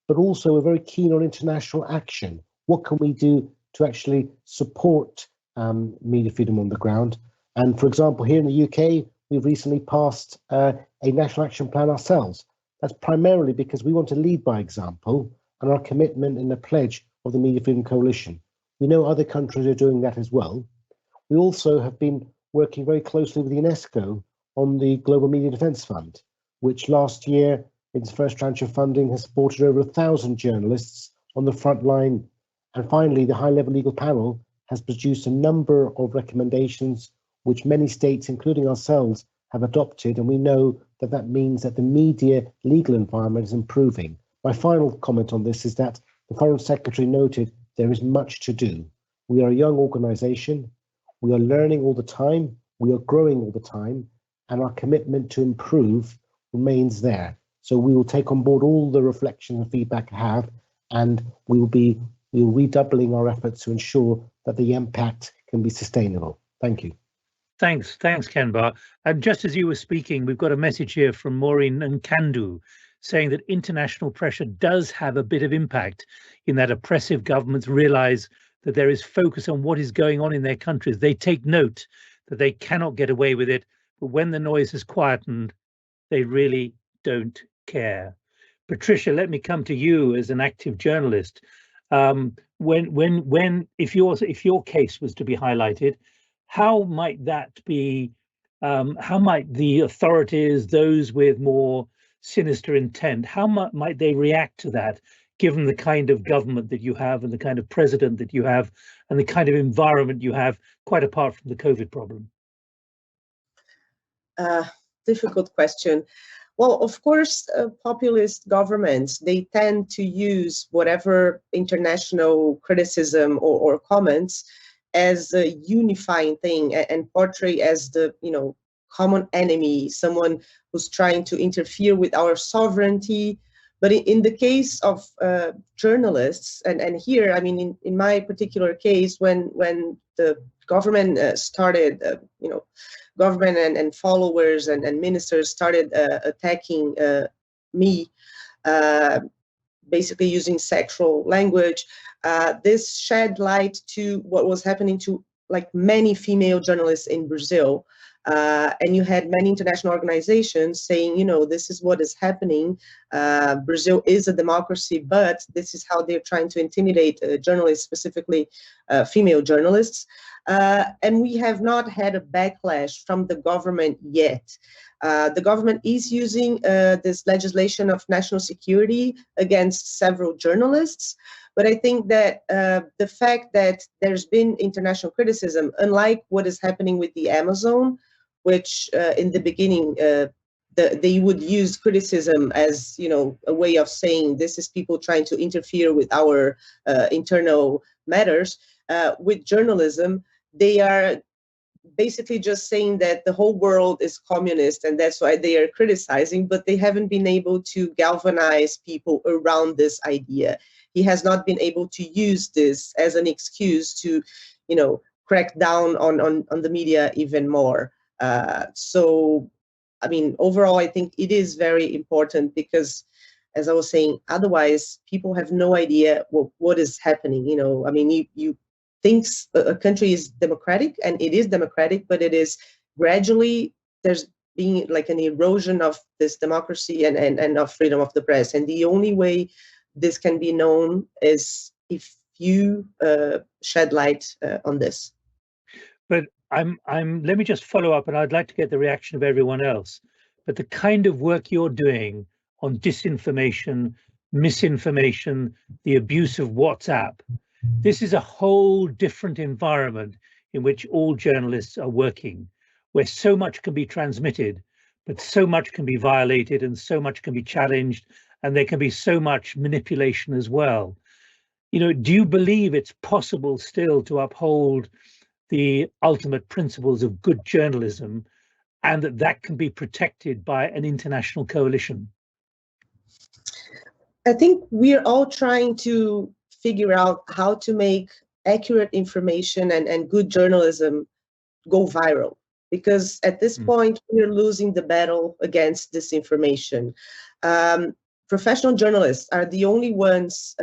I: But also we're very keen on international action. what can we do to actually support media freedom on the ground? And for example, here in the UK, we've recently passed a national action plan ourselves. That's primarily because we want to lead by example and our commitment and the pledge of the Media Freedom Coalition. We know other countries are doing that as well. We also have been working very closely with UNESCO on the Global Media Defence Fund, which last year, in its first tranche of funding, has supported over 1,000 journalists on the front line. And finally, the High-Level Legal Panel has produced a number of recommendations which many states, including ourselves, have adopted, and we know that that means that the media legal environment is improving. My final comment on this is that the Foreign Secretary noted there is much to do. We are a young organisation, we are learning all the time, we are growing all the time, and our commitment to improve remains there. So we will take on board all the reflection and feedback I have, and we will be redoubling our efforts to ensure that the impact can be sustainable. Thank you.
A: Thanks, Kanbar. And just as you were speaking, we've got a message here from Maureen Nkandu saying that international pressure does have a bit of impact in that oppressive governments realize that there is focus on what is going on in their countries. They take note that they cannot get away with it, but when the noise is quietened, they really don't care. Patricia, let me come to you as an active journalist. If your case was to be highlighted, how might that be? How might the authorities, those with more sinister intent, how might they react to that, given the kind of government that you have and the kind of president that you have and the kind of environment you have, quite apart from the COVID problem?
B: Difficult question. Well, of course, populist governments, they tend to use whatever international criticism or comments as a unifying thing and portray as the, common enemy, someone who's trying to interfere with our sovereignty. But in the case of journalists, and here, I mean, in my particular case, when the government started, government and followers and ministers started attacking me, basically using sexual language, this shed light to what was happening to like many female journalists in Brazil. And you had many international organizations saying, this is what is happening. Brazil is a democracy, but this is how they're trying to intimidate journalists, specifically female journalists. And we have not had a backlash from the government yet. The government is using this legislation of national security against several journalists. But I think that the fact that there's been international criticism, unlike what is happening with the Amazon, which in the beginning, they would use criticism as, a way of saying this is people trying to interfere with our internal matters. With journalism, they are basically just saying that the whole world is communist and that's why they are criticizing, but they haven't been able to galvanize people around this idea. He has not been able to use this as an excuse to, crack down on the media even more. So, I mean, overall, I think it is very important because, as I was saying, otherwise people have no idea what is happening. I mean, you think a country is democratic, and it is democratic, but it is gradually, there's being like an erosion of this democracy and of freedom of the press. And the only way this can be known is if you shed light on this.
A: But let me just follow up, and I'd like to get the reaction of everyone else. But the kind of work you're doing on disinformation, misinformation, the abuse of WhatsApp, this is a whole different environment in which all journalists are working, where so much can be transmitted, but so much can be violated and so much can be challenged, and there can be so much manipulation as well. Do you believe it's possible still to uphold the ultimate principles of good journalism, and that can be protected by an international coalition?
B: I think we're all trying to figure out how to make accurate information and good journalism go viral, because at this point we're losing the battle against disinformation. Professional journalists are the only ones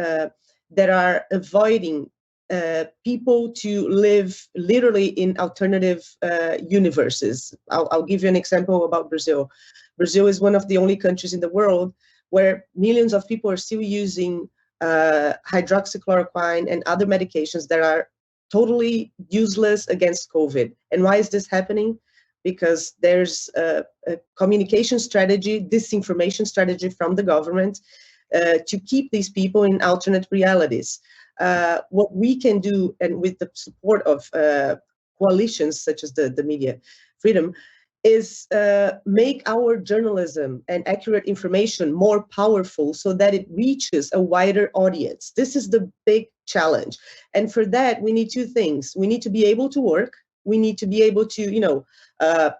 B: that are avoiding people to live literally in alternative universes. I'll give you an example about Brazil. Brazil is one of the only countries in the world where millions of people are still using hydroxychloroquine and other medications that are totally useless against COVID. And why is this happening? Because there's a communication strategy, disinformation strategy from the government to keep these people in alternate realities. What we can do, and with the support of coalitions such as the Media Freedom, is make our journalism and accurate information more powerful so that it reaches a wider audience. This is the big challenge. And for that, we need two things. We need to be able to work. We need to be able to,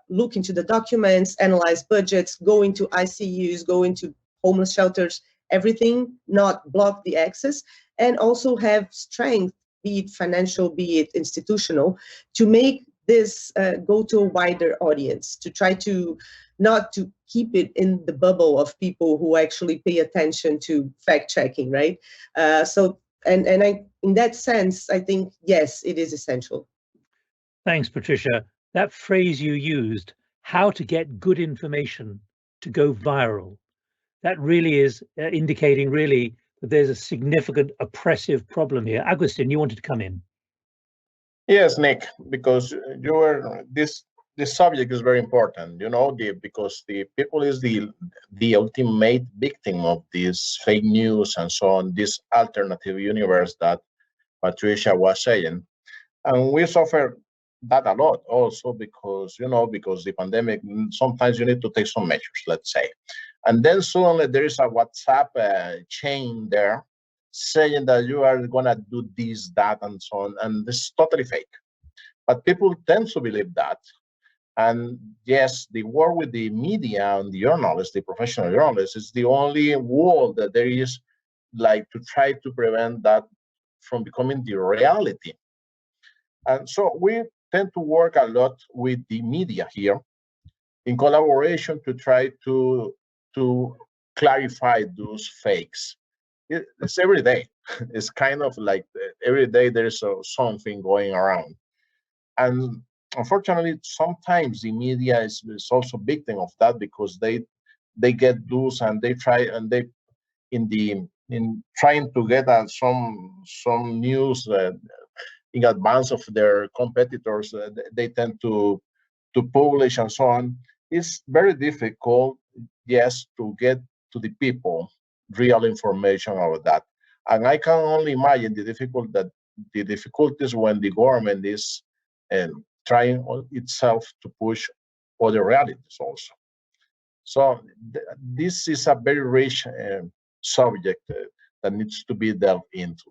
B: look into the documents, analyze budgets, go into ICUs, go into homeless shelters, everything, not block the access, and also have strength, be it financial, be it institutional, to make this go to a wider audience, to try to not to keep it in the bubble of people who actually pay attention to fact checking, right? In that sense, I think, yes, it is essential.
A: Thanks, Patricia. That phrase you used, how to get good information to go viral, that really is indicating really that there's a significant oppressive problem here. Agustin, you wanted to come in.
E: Yes, Nick, because this subject is very important, because the people is the ultimate victim of this fake news and so on, this alternative universe that Patricia was saying. And we suffer that a lot also because the pandemic, sometimes you need to take some measures, let's say. And then suddenly there is a WhatsApp chain there saying that you are going to do this, that, and so on. And this is totally fake. But people tend to believe that. And yes, the war with the media and the journalists, the professional journalists, is the only wall that there is, like, to try to prevent that from becoming the reality. And so we tend to work a lot with the media here in collaboration to try to clarify those fakes. It's every day. It's kind of like every day there's something going around. And unfortunately, sometimes the media is also victim of that because they get those and they try and they in trying to get some news in advance of their competitors, they tend to publish and so on. It's very difficult, yes, to get to the people real information about that. And I can only imagine the difficulties when the government is trying itself to push other realities also. So this is a very rich subject that needs to be delved into.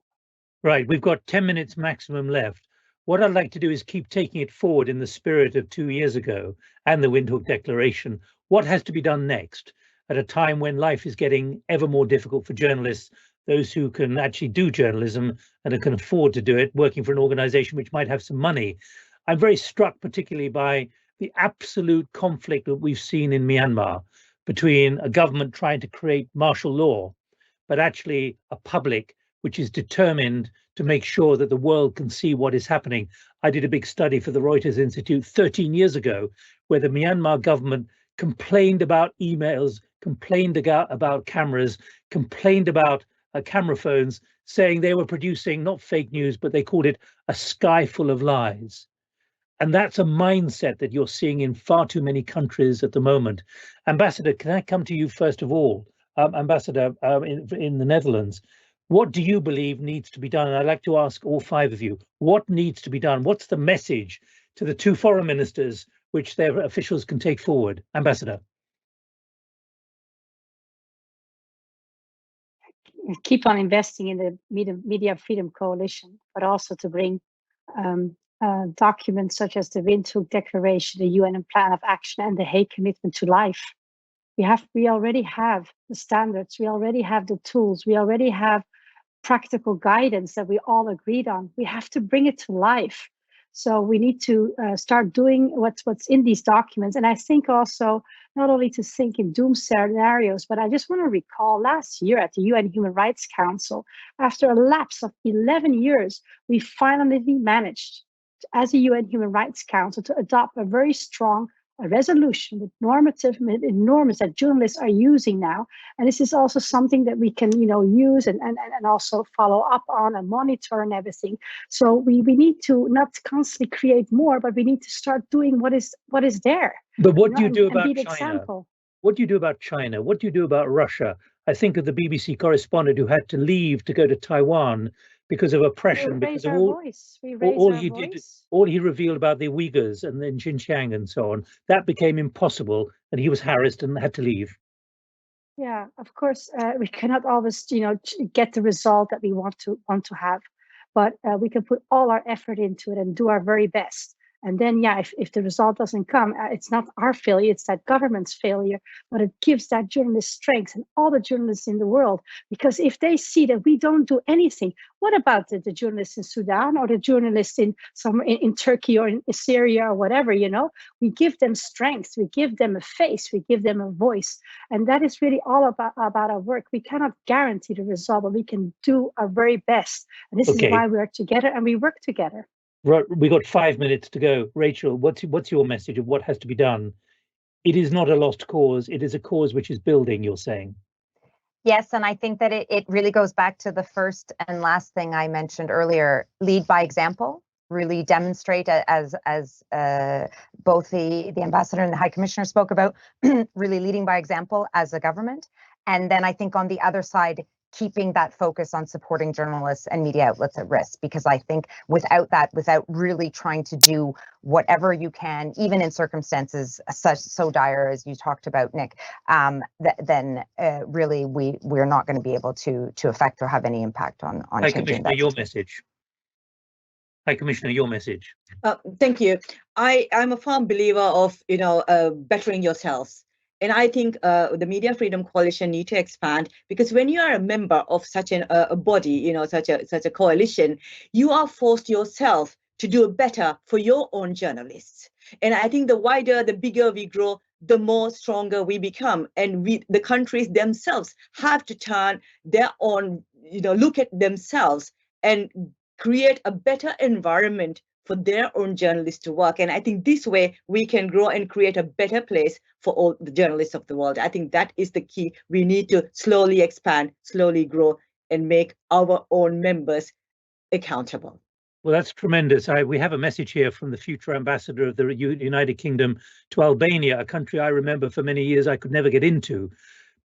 A: Right, we've got 10 minutes maximum left. What I'd like to do is keep taking it forward in the spirit of 2 years ago and the Windhoek Declaration. What has to be done next at a time when life is getting ever more difficult for journalists, those who can actually do journalism and who can afford to do it, working for an organization which might have some money? I'm very struck particularly by the absolute conflict that we've seen in Myanmar between a government trying to create martial law, but actually a public which is determined to make sure that the world can see what is happening. I did a big study for the Reuters Institute 13 years ago, where the Myanmar government complained about emails, complained about cameras, complained about camera phones, saying they were producing not fake news, but they called it a sky full of lies. And that's a mindset that you're seeing in far too many countries at the moment. Ambassador, can I come to you first of all? Ambassador in the Netherlands, what do you believe needs to be done? And I'd like to ask all five of you, what needs to be done? What's the message to the two foreign ministers which their officials can take forward? Ambassador.
F: Keep on investing in the Media Freedom Coalition, but also to bring documents such as the Windhoek Declaration, the UN Plan of Action, and the Hague Commitment to life. We already have the standards, we already have the tools, we already have practical guidance that we all agreed on. We have to bring it to life. So we need to start doing what's in these documents. And I think also not only to think in doom scenarios, but I just want to recall last year at the UN Human Rights Council, after a lapse of 11 years, we finally managed, as a UN Human Rights Council, to adopt a very strong resolution with normative norms that journalists are using now. And this is also something that we can, use and also follow up on and monitor and everything. So we need to not constantly create more, but we need to start doing what is there.
A: But what do you do about China?
F: Example.
A: What do you do about China? What do you do about Russia? I think of the BBC correspondent who had to leave to go to Taiwan because of oppression, because of all he revealed about the Uyghurs and then Xinjiang and so on. That became impossible, and he was harassed and had to leave.
F: Yeah, of course, we cannot always, get the result that we want to have, but we can put all our effort into it and do our very best. And then, if the result doesn't come, it's not our failure, it's that government's failure, but it gives that journalist strength and all the journalists in the world. Because if they see that we don't do anything, what about the journalists in Sudan or the journalists in Turkey or in Syria or whatever, we give them strength, we give them a face, we give them a voice. And that is really all about our work. We cannot guarantee the result, but we can do our very best. And this is why we are together and we work together.
A: Right, we got 5 minutes to go. Rachel, what's your message of what has to be done? It is not a lost cause. It is a cause which is building, you're saying.
H: Yes, and I think that it really goes back to the first and last thing I mentioned earlier. Lead by example, really demonstrate, as both the ambassador and the High Commissioner spoke about, really leading by example as a government. And then I think on the other side, keeping that focus on supporting journalists and media outlets at risk, because I think without really trying to do whatever you can, even in circumstances so dire as you talked about, Nick, then really we're not going to be able to affect or have any impact on
A: High
H: changing
A: Commissioner,
H: that.
A: your message. High Commissioner, your message.
G: Thank you. I'm a firm believer of bettering yourselves. And I think the Media Freedom Coalition need to expand, because when you are a member of such a body, such a coalition, you are forced yourself to do better for your own journalists. And I think the wider, the bigger we grow, the more stronger we become. And the countries themselves have to turn their own, look at themselves and create a better environment for their own journalists to work. And I think this way we can grow and create a better place for all the journalists of the world. I think that is the key. We need to slowly expand, slowly grow, and make our own members accountable.
A: Well, that's tremendous. We have a message here from the future ambassador of the United Kingdom to Albania, a country I remember for many years I could never get into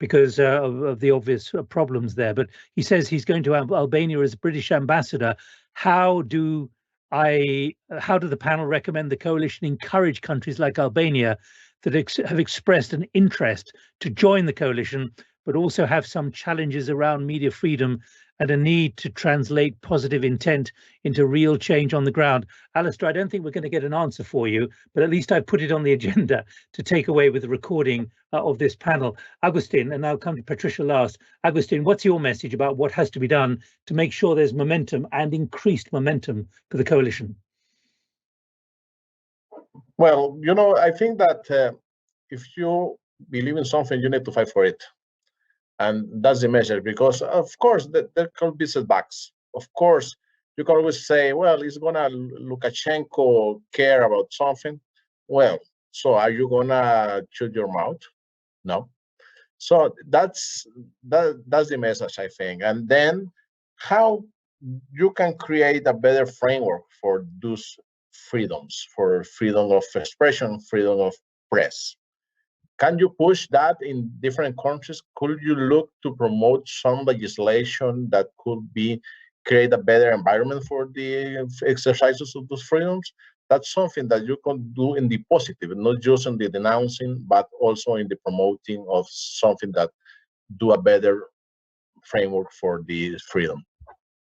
A: because of the obvious problems there. But he says he's going to Albania as British ambassador. How do the panel recommend the coalition encourage countries like Albania that have expressed an interest to join the coalition, but also have some challenges around media freedom and a need to translate positive intent into real change on the ground? Alistair, I don't think we're going to get an answer for you, but at least I put it on the agenda to take away with the recording of this panel. Agustin, and I'll come to Patricia last. Agustin, what's your message about what has to be done to make sure there's momentum and increased momentum for the coalition?
E: Well, I think that if you believe in something, you need to fight for it. And that's the measure, because of course there can be setbacks. Of course, you can always say, well, is gonna Lukashenko care about something? Well, so are you gonna shut your mouth? No. So that's the message, I think. And then how you can create a better framework for those freedoms, for freedom of expression, freedom of press. Can you push that in different countries? Could you look to promote some legislation that could create a better environment for the exercises of those freedoms? That's something that you can do in the positive, not just in the denouncing, but also in the promoting of something that do a better framework for the freedom.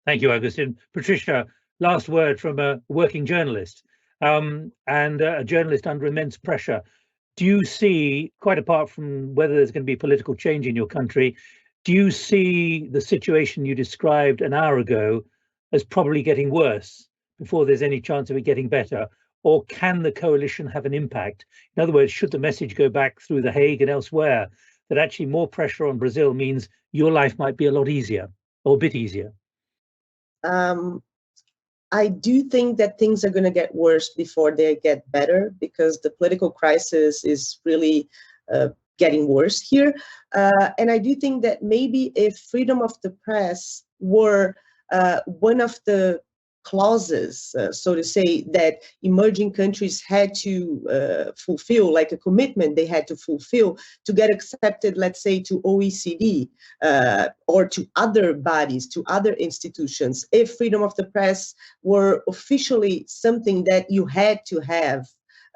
A: Thank you, Agustin. Patricia, last word from a working journalist and a journalist under immense pressure. Do you see, quite apart from whether there's going to be political change in your country, do you see the situation you described an hour ago as probably getting worse? before there's any chance of it getting better? Or can the coalition have an impact? In other words, should the message go back through The Hague and elsewhere that actually more pressure on Brazil means your life might be a lot easier or a bit easier?
B: I do think that things are going to get worse before they get better, because the political crisis is really getting worse here. And I do think that maybe if freedom of the press were one of the clauses, so to say, that emerging countries had to fulfill, like a commitment they had to fulfill to get accepted, let's say, to OECD or to other bodies, to other institutions. If freedom of the press were officially something that you had to have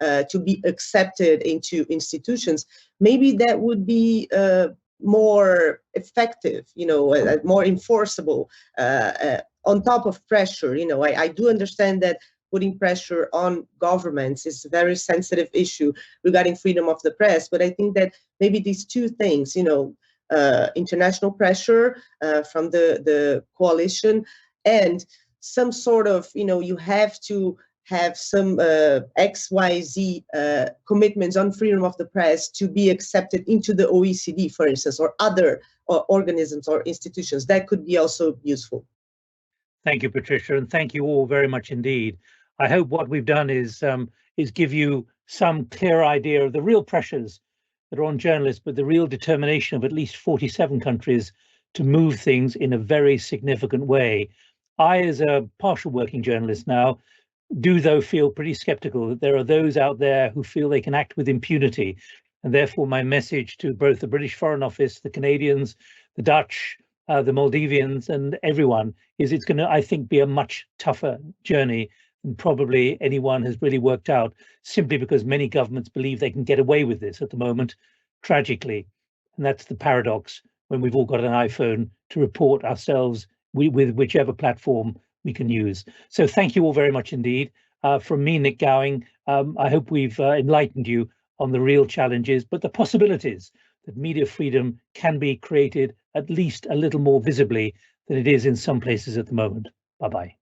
B: to be accepted into institutions, maybe that would be more effective, more enforceable, on top of pressure. I do understand that putting pressure on governments is a very sensitive issue regarding freedom of the press, but I think that maybe these two things, international pressure from the coalition, and some sort of, you have to have some XYZ commitments on freedom of the press to be accepted into the OECD, for instance, or other organisms or institutions. That could be also useful.
A: Thank you, Patricia, and thank you all very much indeed. I hope what we've done is give you some clear idea of the real pressures that are on journalists, but the real determination of at least 47 countries to move things in a very significant way. I, as a partial working journalist now, do though feel pretty skeptical that there are those out there who feel they can act with impunity. And therefore my message to both the British Foreign Office, the Canadians, the Dutch, the Maldivians and everyone is it's going to, I think, be a much tougher journey than probably anyone has really worked out, simply because many governments believe they can get away with this at the moment, tragically. And that's the paradox when we've all got an iPhone to report ourselves with whichever platform we can use. So thank you all very much indeed. From me, Nick Gowing, I hope we've enlightened you on the real challenges, but the possibilities that media freedom can be created at least a little more visibly than it is in some places at the moment. Bye-bye.